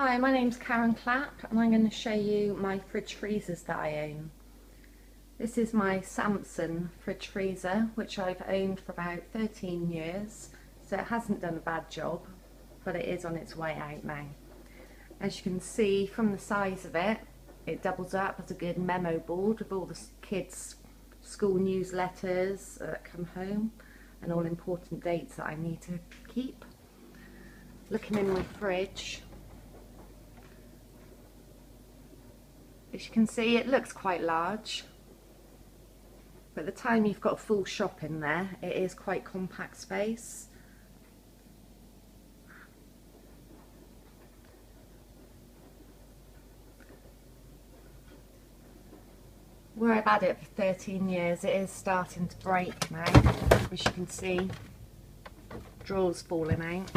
Hi, my name's Karen Clapp and I'm going to show you my fridge freezers that I own. This is my Samson fridge freezer, which I've owned for about 13 years, so it hasn't done a bad job, but it is on its way out now. As you can see from the size of it, it doubles up as a good memo board with all the kids' school newsletters that come home and all important dates that I need to keep. Looking in my fridge, as you can see, it looks quite large, but at the time you've got a full shop in there, it is quite compact space. Where I've had it for 13 years, it is starting to break now. As you can see, drawers falling out.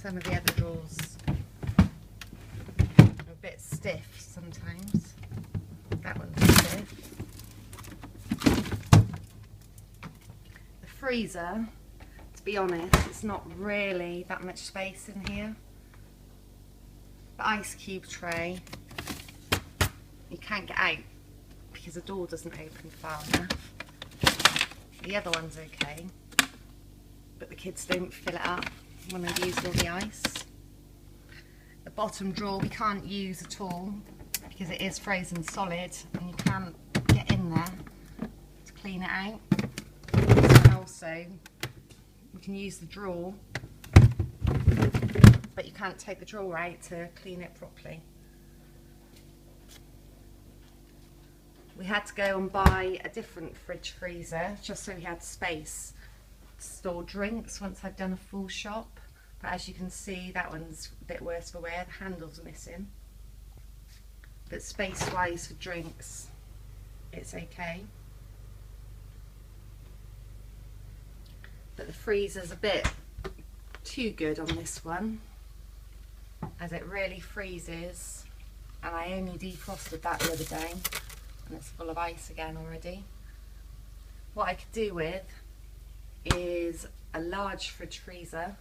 Some of the other drawers are a bit stiff sometimes. That one's stiff. The freezer, to be honest, it's not really that much space in here. The ice cube tray, you can't get out because the door doesn't open far enough. The other one's okay, but the kids don't fill it up when they've used all the ice. The bottom drawer we can't use at all because it is frozen solid and you can't get in there to clean it out. And also we can use the drawer, but you can't take the drawer out to clean it properly. We had to go and buy a different fridge freezer just so we had space to store drinks once I've done a full shop. But as you can see, that one's a bit worse for wear, the handle's missing. But space wise for drinks, it's okay. But the freezer's a bit too good on this one, as it really freezes, and I only defrosted that the other day and it's full of ice again already. What I could do with is a large fridge freezer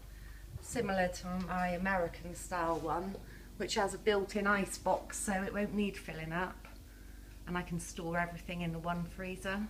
similar to my American style one, which has a built-in ice box so it won't need filling up, and I can store everything in the one freezer.